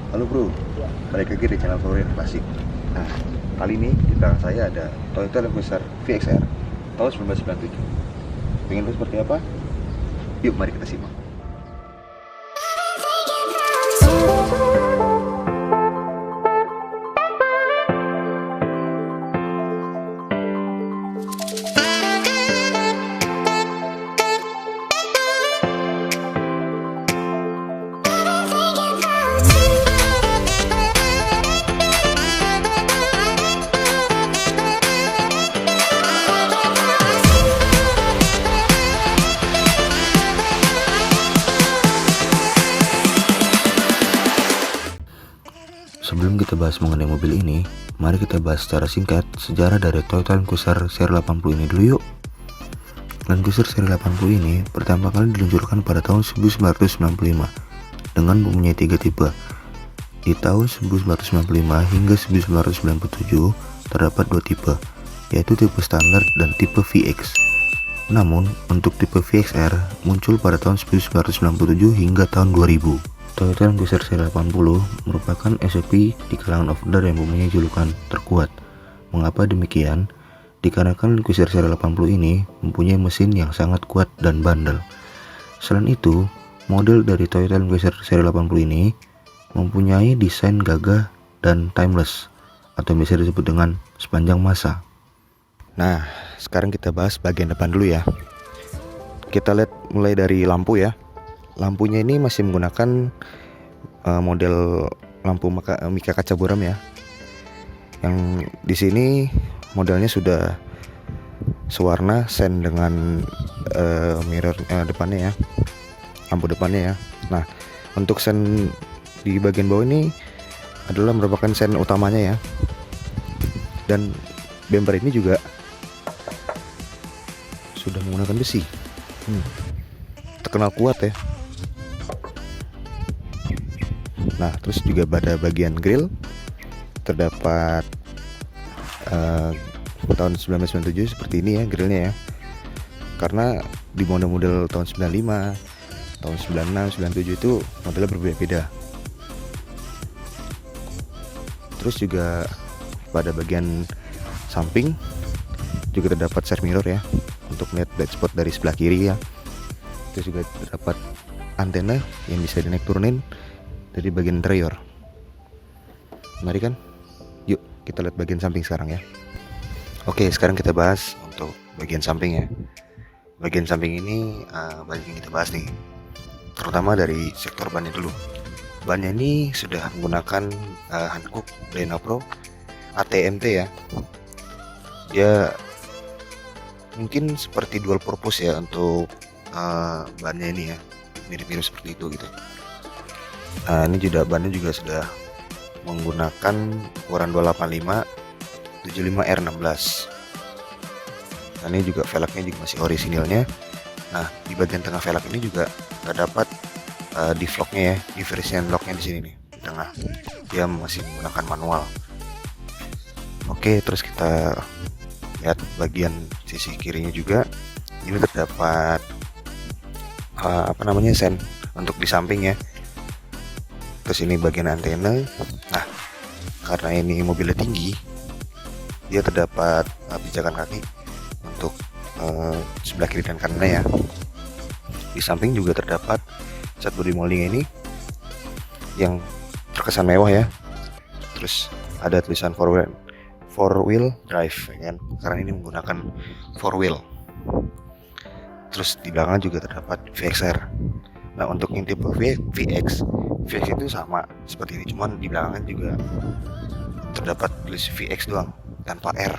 Halo bro, balik lagi di channel favorit klasik. Nah, kali ini di belakang saya ada Toyota Land Cruiser VXR tahun 1997. Pengen tahu seperti apa? Yuk mari kita simak. Sebelum kita bahas mengenai mobil ini, mari kita bahas secara singkat sejarah dari Toyota Land Cruiser seri 80 ini dulu yuk. Land Cruiser seri 80 ini pertama kali diluncurkan pada tahun 1995 dengan mempunyai 3 tipe. Di tahun 1995 hingga 1997 terdapat 2 tipe, yaitu tipe standar dan tipe VX. Namun, untuk tipe VXR muncul pada tahun 1997 hingga tahun 2000. Toyota Land Cruiser seri 80 merupakan SUV di kalangan off-roader yang mempunyai julukan terkuat. Mengapa demikian? Dikarenakan Land Cruiser seri 80 ini mempunyai mesin yang sangat kuat dan bandel. Selain itu, model dari Toyota Land Cruiser seri 80 ini mempunyai desain gagah dan timeless, atau bisa disebut dengan sepanjang masa. Nah, sekarang kita bahas bagian depan dulu ya. Kita lihat mulai dari lampu ya. Lampunya ini masih menggunakan model lampu mika kaca buram ya. Yang di sini modelnya sudah sewarna sen dengan mirror depannya ya, lampu depannya ya. Nah, untuk sen di bagian bawah ini adalah merupakan sen utamanya ya. Dan bumper ini juga sudah menggunakan besi. Terkenal kuat ya. Nah, terus juga pada bagian grill terdapat tahun 1997 seperti ini ya grillnya ya. Karena di model-model tahun 95, tahun 96, 97 itu modelnya berbeda-beda. Terus juga pada bagian samping juga terdapat side mirror ya untuk melihat blind spot dari sebelah kiri ya. Terus juga terdapat antena yang bisa dinaik turunin dari bagian interior. Mari kan? Yuk kita lihat bagian samping sekarang ya. Oke, sekarang kita bahas untuk bagian samping ya. Bagian samping ini banyak yang kita bahas nih, terutama dari sektor bannya dulu. Bannya ini sudah menggunakan Hankook Dynapro ATMT ya. Dia mungkin seperti dual purpose ya untuk bannya ini ya, mirip-mirip seperti itu gitu. Nah, ini juga bannya juga sudah menggunakan ukuran 285 75 R16. Nah, ini juga velgnya juga masih orisinilnya. Nah, di bagian tengah velg ini juga terdapat deflognya ya, diversion locknya di sini nih di tengah. Dia masih menggunakan manual. Oke, terus kita lihat bagian sisi kirinya juga. Ini terdapat sen untuk di samping ya. Terus ini bagian antena. Nah, karena ini mobilnya tinggi, dia terdapat pijakan kaki untuk sebelah kiri dan kanannya ya. Di samping juga terdapat cat body molding ini yang terkesan mewah ya. Terus ada tulisan four wheel drive ya kan, karena ini menggunakan 4 wheel. Terus di belakang juga terdapat VXR. Nah, untuk yang tipe VX itu sama seperti ini, cuman di belakangnya juga terdapat tulis VX doang tanpa R.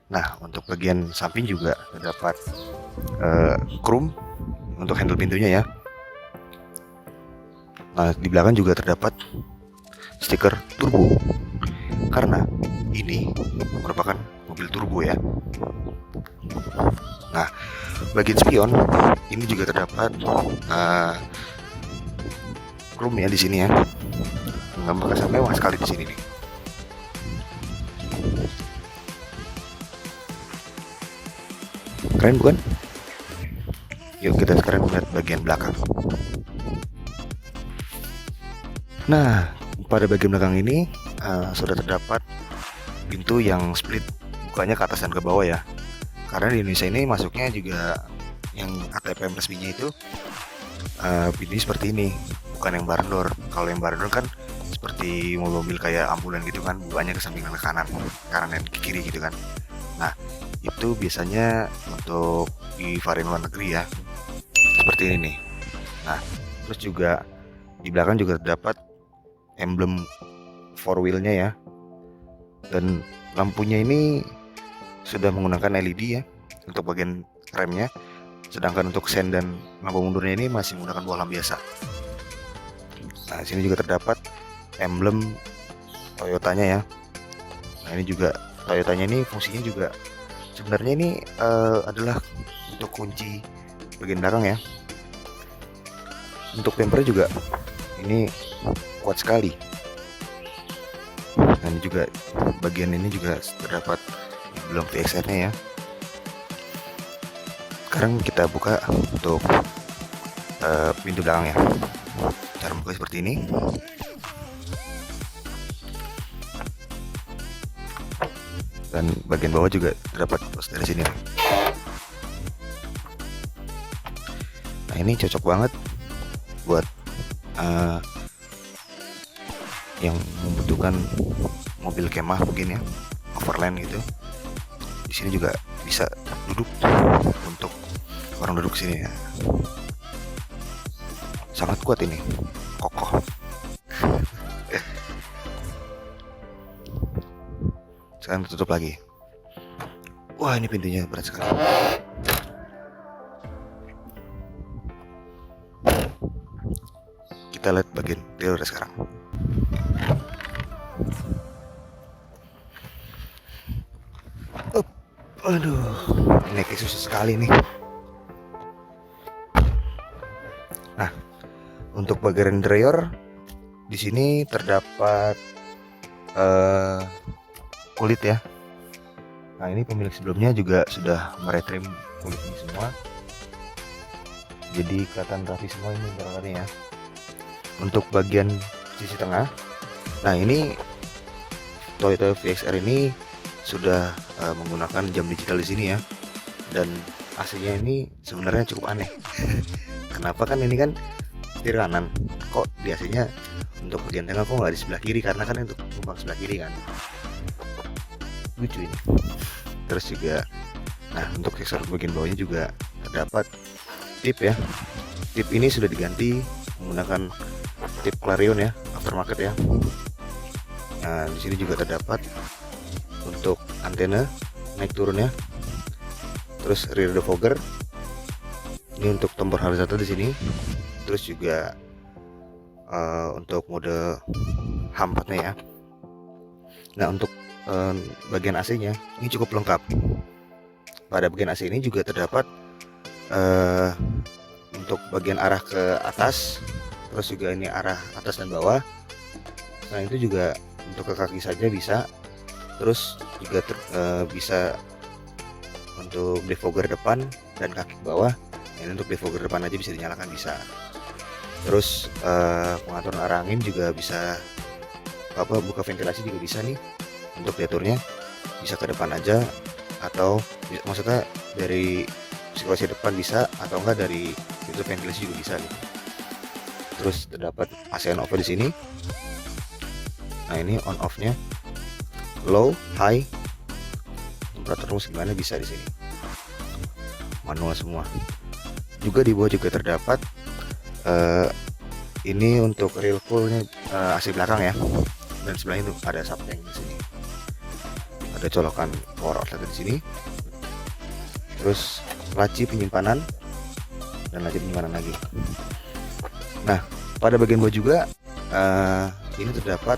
Nah, untuk bagian samping juga terdapat chrome untuk handle pintunya ya. Nah, di belakang juga terdapat stiker turbo karena ini merupakan mobil turbo ya. Nah, bagian spion ini juga terdapat chrome ya di sini ya. Gambar kesan mewah sekali di sini nih. Keren bukan? Yuk kita sekarang lihat bagian belakang. Nah, pada bagian belakang ini sudah terdapat pintu yang split, bukanya ke atas dan ke bawah ya. Karena di Indonesia ini masuknya juga yang ATPM resminya itu pintunya seperti ini, bukan yang barn door. Kalau yang barn door kan seperti mobil-mobil kayak ambulan gitu kan, bukanya ke samping dan ke kanan dan ke kiri gitu kan. Nah, itu biasanya untuk di varian luar negeri ya, seperti ini nih. Nah, terus juga di belakang juga terdapat emblem four wheelnya ya, dan lampunya ini sudah menggunakan LED ya untuk bagian remnya, sedangkan untuk sen dan lampu mundurnya ini masih menggunakan bohlam biasa. Nah, sini juga terdapat emblem Toyotanya ya. Nah, ini juga Toyotanya ini fungsinya juga sebenarnya ini adalah untuk kunci bagian belakang ya. Untuk bumper juga ini kuat sekali. Dan juga bagian ini juga terdapat belum VXR-nya ya. Sekarang kita buka untuk pintu belakang ya. Cara buka seperti ini. Dan bagian bawah juga terdapat close dari sini. Nah, ini cocok banget buat yang membutuhkan mobil kemah mungkin ya, overland gitu. Di sini juga bisa duduk untuk orang duduk sini ya. Sangat kuat ini, kokoh. Sekarang tutup lagi. Wah, ini pintunya berat sekali. Kita lihat bagian interior sekarang. Aduh, ini kayak susah sekali nih. Nah, untuk bagian interior di sini terdapat kulit ya. Nah, ini pemilik sebelumnya juga sudah meretrim kulit ini semua, jadi kelihatan rapi semua ini barangnya ya. Untuk bagian sisi tengah, nah ini Toyota VXR ini sudah menggunakan jam digital di sini ya, dan AC-nya ini sebenarnya cukup aneh. Kenapa kan ini kan setir kanan, kok di AC-nya untuk bagian tengah kok nggak di sebelah kiri, karena kan untuk penumpang sebelah kiri kan, lucu ini. Terus juga, nah untuk sensor bagian bawahnya juga terdapat tip ya. Tip ini sudah diganti menggunakan tip Clarion ya, aftermarket ya. Nah, di sini juga terdapat untuk antena naik turunnya. Terus rear defogger. Ini untuk tombol horizontal di sini. Terus juga untuk mode HAM4-nya ya. Nah, untuk bagian AC-nya ini cukup lengkap. Pada bagian AC ini juga terdapat untuk bagian arah ke atas, terus juga ini arah atas dan bawah. Nah, itu juga untuk ke kaki saja bisa. Terus juga bisa untuk defogger depan dan kaki bawah. Ini untuk defogger depan aja bisa dinyalakan bisa. Terus pengaturan arah angin juga bisa, buka ventilasi juga bisa nih. Untuk diaturnya bisa ke depan aja, atau maksudnya dari sirkulasi depan bisa, atau enggak dari itu ventilasi juga bisa gitu. Terus terdapat AC on off di sini. Nah, ini on off-nya low, high, temperatur gimana bisa di sini. Manual semua. Juga di bawah juga terdapat ini untuk real coolnya AC belakang ya. Dan sebelah itu ada subtank di sini. Ada colokan power outlet di sini. Terus laci penyimpanan dan laci penyimpanan lagi. Nah, pada bagian bawah juga ini terdapat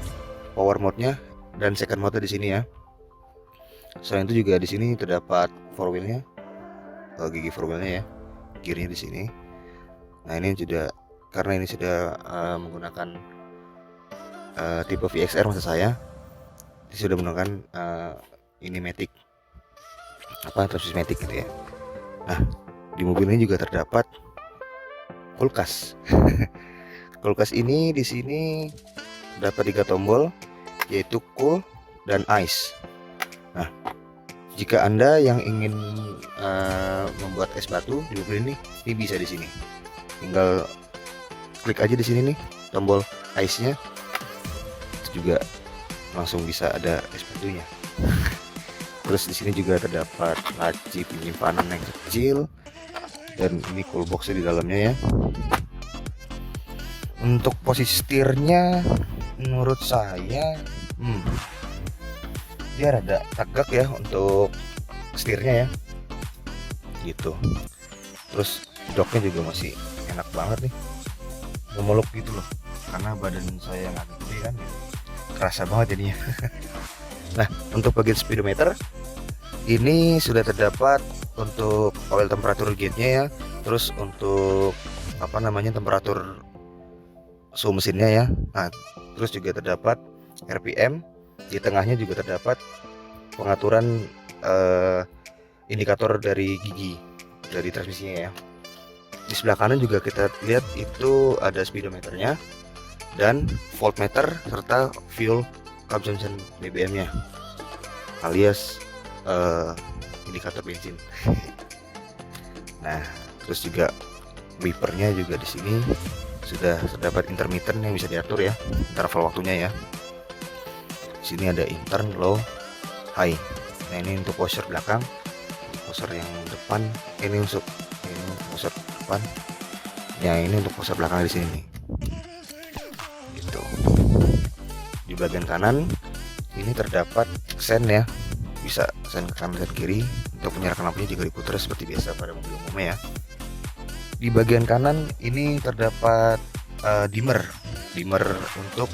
power mode-nya dan second mode di sini ya. Selain itu juga di sini terdapat four wheel-nya, gigi four wheel-nya ya, gear-nya di sini. Nah, ini juga karena ini sudah menggunakan tipe VXR maksud saya, sudah menggunakan ini matic, transmisi matic gitu ya. Nah, di mobil ini juga terdapat kulkas. Kulkas ini di sini terdapat 3 tombol, yaitu cool dan ice. Nah, jika Anda yang ingin membuat es batu di mobil ini bisa di sini. Tinggal klik aja di sini nih tombol ice-nya, juga langsung bisa ada es batunya. Terus di sini juga terdapat laci penyimpanan yang kecil, dan ini cool box di dalamnya ya. Untuk posisi setirnya menurut saya dia rada tegak ya untuk setirnya ya gitu. Terus joknya juga masih enak banget nih, memeluk gitu loh, karena badan saya yang agak gede kan, kerasa banget jadinya. Nah, untuk bagian speedometer ini sudah terdapat untuk oil temperatur gauge-nya ya, terus untuk temperatur suhu mesinnya ya. Nah, terus juga terdapat RPM, di tengahnya juga terdapat pengaturan indikator dari gigi dari transmisinya ya. Di sebelah kanan juga kita lihat itu ada speedometernya dan voltmeter serta fuel consumption BBM-nya, alias indikator bensin. Nah, terus juga wipernya juga di sini sudah terdapat intermittent yang bisa diatur ya, interval waktunya ya. Di sini ada intern, low, high. Nah, ini untuk washer belakang, washer yang depan ini untuk washer depan. Ya, ini untuk washer belakang di sini nih. Gitu. Di bagian kanan ini terdapat sen ya, bisa sen ke kanan dan kiri untuk menyalakan lampunya jika diputar seperti biasa pada mobil umumnya ya. Di bagian kanan ini terdapat dimmer untuk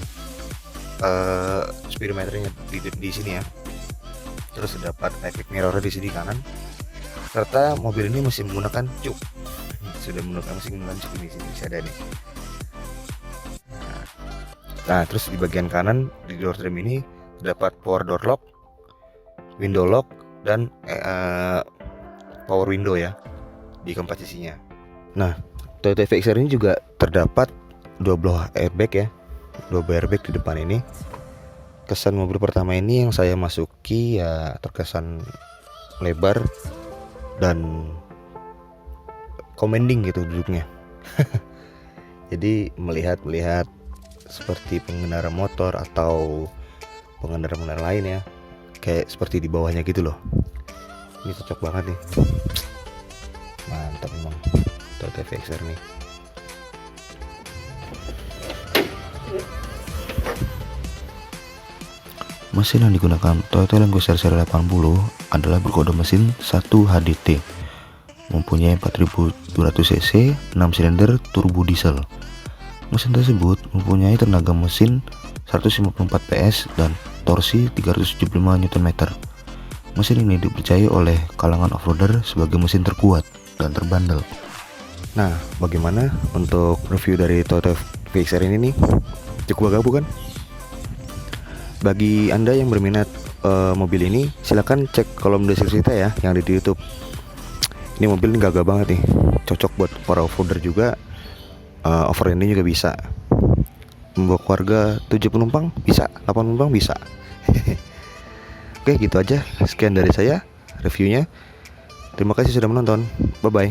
speedometernya di sini ya. Terus terdapat efek mirror di sini kanan, serta mobil ini masih menggunakan cuk. Sudah menggunakan cuk di sini bisa ada nih. Nah, terus di bagian kanan di door trim ini terdapat power door lock, window lock, dan power window ya di keempat sisinya. Nah, Toyota VXR ini juga terdapat 2 buah airbag ya, 2 buah airbag di depan ini. Kesan mobil pertama ini yang saya masuki ya terkesan lebar dan commanding gitu duduknya. Jadi melihat seperti pengendara motor atau pengendara lain ya, kayak seperti di bawahnya gitu loh. Ini cocok banget nih, mantap memang Toyota VXR nih. Mesin yang digunakan Toyota Land Cruiser seri 80 adalah berkode mesin 1HDT, mempunyai 4200 cc, 6 silinder turbo diesel. Mesin tersebut mempunyai tenaga mesin 154 PS dan torsi 375 Nm. Mesin ini dipercaya oleh kalangan offroader sebagai mesin terkuat dan terbandel. Nah, bagaimana untuk review dari Toyota VXR ini nih? Cukup gagah bukan? Bagi Anda yang berminat mobil ini, silakan cek kolom deskripsi kita ya yang ada di YouTube. Ini mobil ini gagah banget nih, cocok buat para offroader juga, overlanding juga bisa. Membawa keluarga 7 penumpang bisa, 8 penumpang bisa. Oke, gitu aja. Sekian dari saya reviewnya. Terima kasih sudah menonton. Bye bye.